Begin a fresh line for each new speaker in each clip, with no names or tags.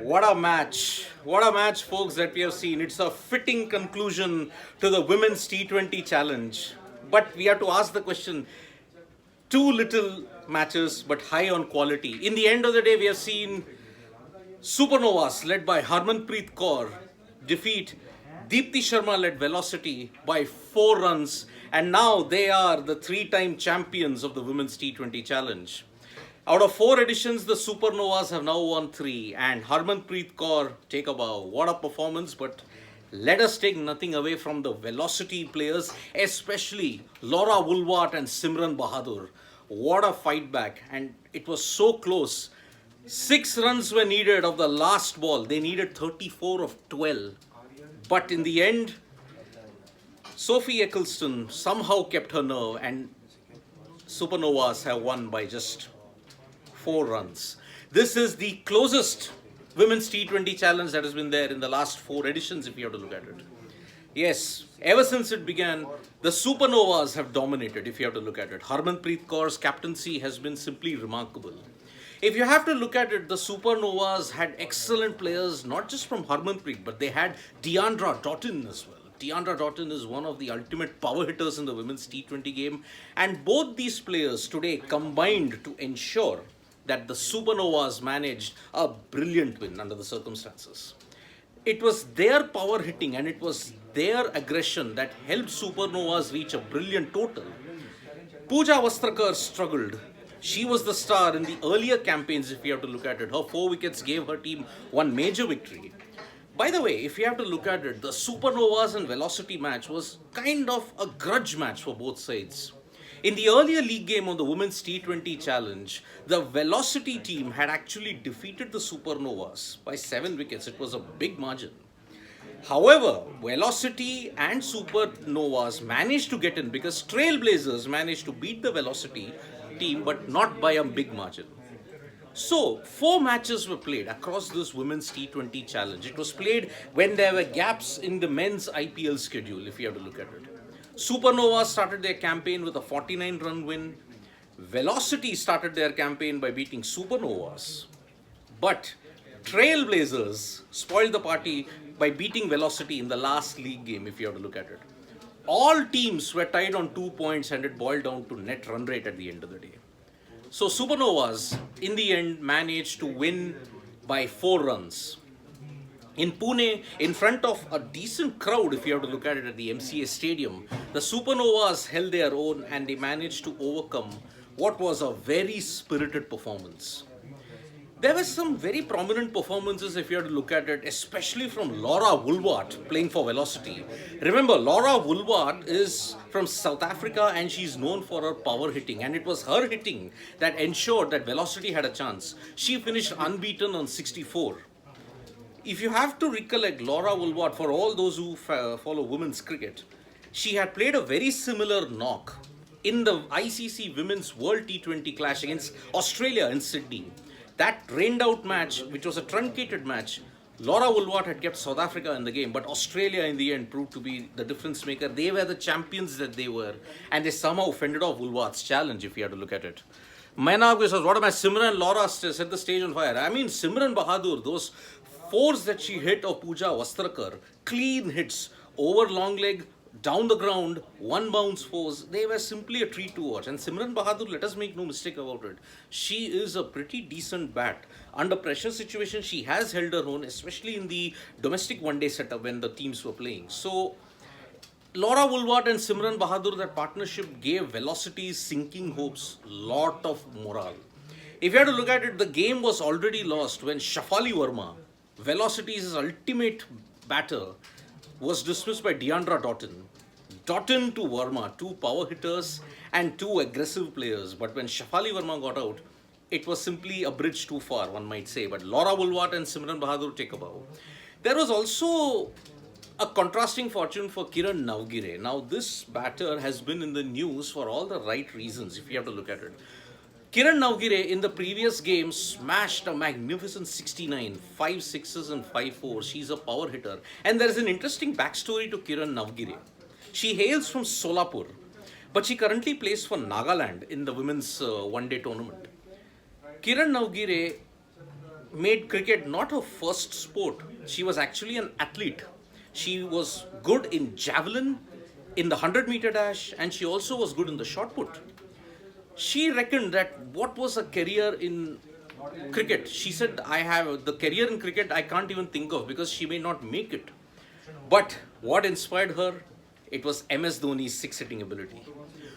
What a match. What a match, folks, that we have seen. It's a fitting conclusion to the Women's T20 Challenge. But we have to ask the question, too little matches, but high on quality. In the end of the day, we have seen Supernovas, led by Harmanpreet Kaur, defeat Deepti Sharma-led Velocity by 4 runs. And now they are the 3-time champions of the Women's T20 Challenge. Out of 4 editions, the Supernovas have now won 3. And Harmanpreet Kaur, take a bow. What a performance, but let us take nothing away from the Velocity players, especially Laura Woolwart and Simran Bahadur. What a fight back. And it was so close. 6 runs were needed of the last ball. They needed 34 of 12. But in the end, Sophie Eccleston somehow kept her nerve, and Supernovas have won by just 4 runs. This is the closest Women's T20 Challenge that has been there in the last 4 editions, if you have to look at it. Yes, ever since it began, the Supernovas have dominated, if you have to look at it. Harmanpreet Kaur's captaincy has been simply remarkable. If you have to look at it, the Supernovas had excellent players, not just from Harmanpreet, but they had Deandra Doughton as well. Deandra Doughton is one of the ultimate power hitters in the Women's T20 game. And both these players today combined to ensure that the Supernovas managed a brilliant win under the circumstances. It was their power hitting and it was their aggression that helped Supernovas reach a brilliant total. Pooja Vastrakar struggled. She was the star in the earlier campaigns, if you have to look at it. Her 4 wickets gave her team one major victory. By the way, if you have to look at it, the Supernovas and Velocity match was kind of a grudge match for both sides. In the earlier league game of the Women's T20 Challenge, the Velocity team had actually defeated the Supernovas by 7 wickets. It was a big margin. However, Velocity and Supernovas managed to get in because Trailblazers managed to beat the Velocity team, but not by a big margin. So, 4 matches were played across this Women's T20 Challenge. It was played when there were gaps in the men's IPL schedule, if you have to look at it. Supernovas started their campaign with a 49-run win. Velocity started their campaign by beating Supernovas. But Trailblazers spoiled the party by beating Velocity in the last league game, if you have to look at it. All teams were tied on 2 points and it boiled down to net run rate at the end of the day. So Supernovas, in the end, managed to win by 4 runs. In Pune, in front of a decent crowd, if you have to look at it at the MCA Stadium, the Supernovas held their own and they managed to overcome what was a very spirited performance. There were some very prominent performances, if you have to look at it, especially from Laura Woolwart playing for Velocity. Remember, Laura Woolwart is from South Africa and she's known for her power hitting. And it was her hitting that ensured that Velocity had a chance. She finished unbeaten on 64. If you have to recollect Laura Woolwart, for all those who follow women's cricket, she had played a very similar knock in the ICC Women's World T20 clash against Australia in Sydney. That rained out match, which was a truncated match, Laura Woolwart had kept South Africa in the game, but Australia in the end proved to be the difference maker. They were the champions that they were, and they somehow fended off Woolwart's challenge, if you have to look at it. Maina says, what am I? Simran and Laura set the stage on fire. I mean, Simran Bahadur, those 4s that she hit of Pooja Vastrakar, clean hits, over long leg, down the ground, 1 bounce 4s, they were simply a treat to watch. And Simran Bahadur, let us make no mistake about it, she is a pretty decent bat. Under pressure situation, she has held her own, especially in the domestic one-day setup when the teams were playing. So, Laura Woolwart and Simran Bahadur, that partnership gave Velocity's sinking hopes lot of morale. If you have to look at it, the game was already lost when Shafali Verma, Velocity's ultimate batter, was dismissed by Deandra Doughton. Doughton to Verma, 2 power hitters and 2 aggressive players. But when Shafali Verma got out, it was simply a bridge too far, one might say. But Laura Woolwart and Simran Bahadur take a bow. There was also a contrasting fortune for Kiran Navgire. Now, this batter has been in the news for all the right reasons, if you have to look at it. Kiran Navgire in the previous game smashed a magnificent 69, 5 sixes and 5 fours. She's a power hitter. And there is an interesting backstory to Kiran Navgire. She hails from Solapur, but she currently plays for Nagaland in the women's one-day tournament. Kiran Navgire made cricket not her first sport. She was actually an athlete. She was good in javelin, in the 100-meter dash, and she also was good in the shot put. She reckoned that what was a career in cricket. She said, I have the career in cricket I can't even think of because she may not make it. But what inspired her? It was MS Dhoni's six hitting ability.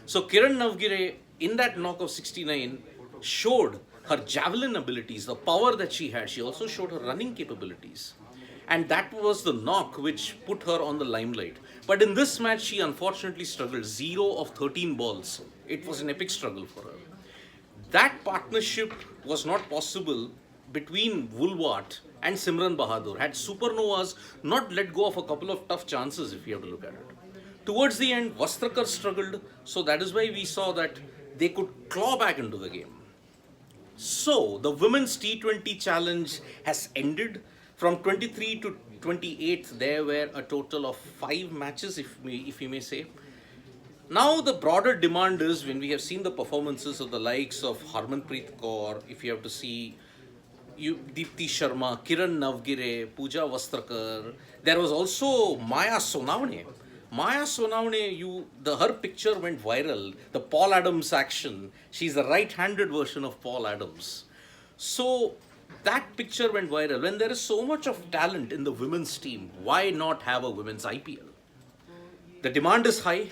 So Kiran Navgire, in that knock of 69, showed her javelin abilities, the power that she had. She also showed her running capabilities. And that was the knock which put her on the limelight. But in this match, she unfortunately struggled. 0 of 13 balls. It was an epic struggle for her. That partnership was not possible between Woolwart and Simran Bahadur. Had Supernovas not let go of a couple of tough chances, if you have to look at it. Towards the end, Vastrakar struggled, so that is why we saw that they could claw back into the game. So, the Women's T20 Challenge has ended. From 23 to 28th, there were a total of 5 matches, if you may say. Now, the broader demand is, when we have seen the performances of the likes of Harmanpreet Kaur, if you have to see Deepti Sharma, Kiran Navgire, Pooja Vastrakar, there was also Maya Sonavane. Maya Sonavane, her picture went viral. The Paul Adams action. She's the right-handed version of Paul Adams. So that picture went viral. When there is so much of talent in the women's team, why not have a women's IPL? The demand is high.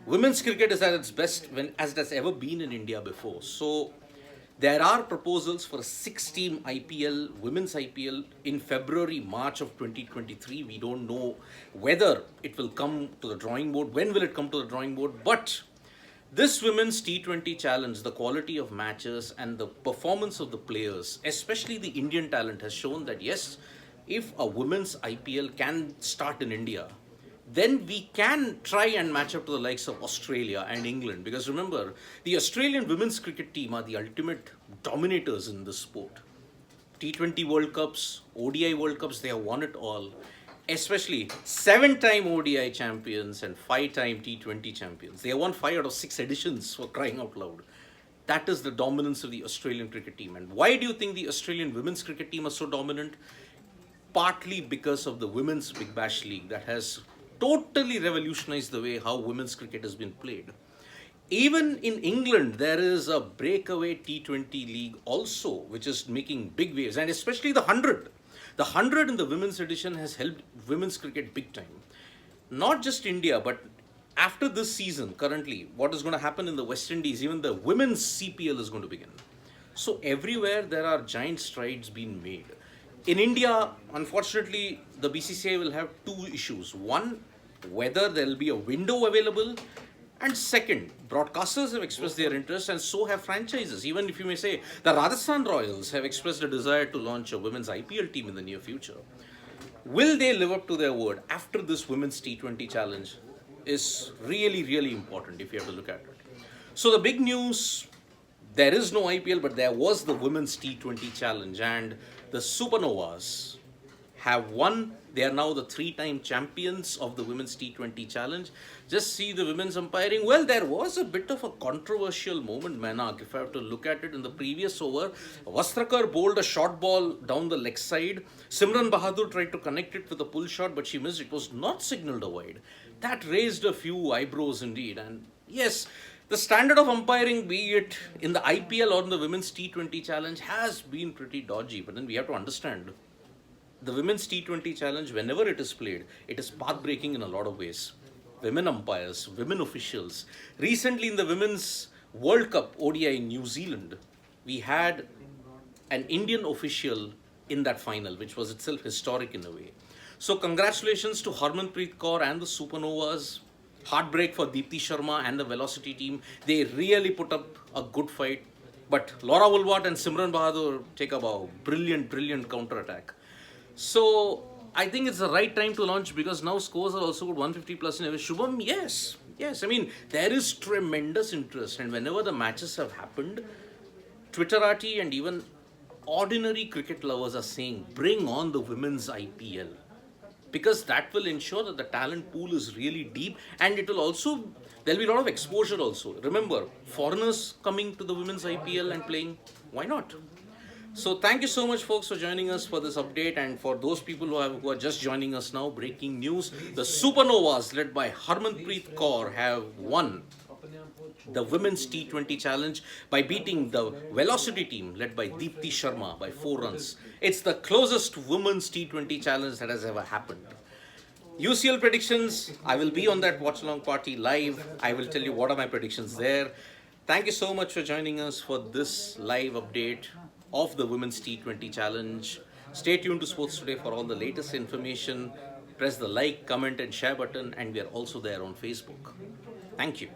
Women's cricket is at its best as it has ever been in India before. So there are proposals for a 6-team IPL, women's IPL in February, March of 2023. We don't know whether it will come to the drawing board, when will it come to the drawing board. But this women's T20 challenge, the quality of matches and the performance of the players, especially the Indian talent, has shown that yes, if a women's IPL can start in India, then we can try and match up to the likes of Australia and England. Because remember, the Australian women's cricket team are the ultimate dominators in this sport. T20 World Cups, ODI World Cups, they have won it all. Especially 7-time ODI champions and 5-time T20 champions. They have won 5 out of 6 editions, for crying out loud. That is the dominance of the Australian cricket team. And why do you think the Australian women's cricket team is so dominant? Partly because of the Women's Big Bash League that has totally revolutionized the way how women's cricket has been played. Even in England, there is a breakaway T20 league also, which is making big waves, and especially the 100. The 100 in the women's edition has helped women's cricket big time. Not just India, but after this season, currently, what is going to happen in the West Indies, even the women's CPL is going to begin. So everywhere there are giant strides being made. In India, unfortunately, the BCCI will have 2 issues. One, whether there will be a window available. And second, broadcasters have expressed their interest, and so have franchises. Even if you may say, the Rajasthan Royals have expressed a desire to launch a women's IPL team in the near future. Will they live up to their word after this women's T20 challenge is really, really important if you have to look at it. So the big news, there is no IPL, but there was the women's T20 challenge, and the Supernovas have won. They are now the 3-time champions of the women's T20 challenge. Just see the women's umpiring. Well, there was a bit of a controversial moment, Manak. If I have to look at it, in the previous over, Vastrakar bowled a short ball down the leg side. Simran Bahadur tried to connect it with a pull shot, but she missed. It was not signalled a wide. That raised a few eyebrows indeed. And yes, the standard of umpiring, be it in the IPL or in the women's T20 challenge, has been pretty dodgy. But then we have to understand, the women's T20 challenge, whenever it is played, it is path-breaking in a lot of ways. Women umpires, women officials. Recently in the Women's World Cup ODI in New Zealand, we had an Indian official in that final, which was itself historic in a way. So congratulations to Harmanpreet Kaur and the Supernovas. Heartbreak for Deepti Sharma and the Velocity team. They really put up a good fight. But Laura Woolwart and Simran Bahadur take a bow. Brilliant, brilliant counter-attack. So I think it's the right time to launch, because now scores are also good, 150 plus in every. Shubham, yes. I mean, there is tremendous interest, and whenever the matches have happened, Twitterati and even ordinary cricket lovers are saying, bring on the women's IPL, because that will ensure that the talent pool is really deep, and it will also, there'll be a lot of exposure also. Remember, foreigners coming to the women's IPL and playing, why not? So thank you so much, folks, for joining us for this update. And for those people who are just joining us now, breaking news: the Supernovas, led by Harmanpreet Kaur, have won the Women's T20 Challenge by beating the Velocity team, led by Deepti Sharma, by 4 runs. It's the closest Women's T20 Challenge that has ever happened. UCL predictions: I will be on that watch along party live. I will tell you what are my predictions there. Thank you so much for joining us for this live update of the Women's T20 Challenge. Stay tuned to Sports Today for all the latest information. Press the like, comment, and share button, and we are also there on Facebook. Thank you.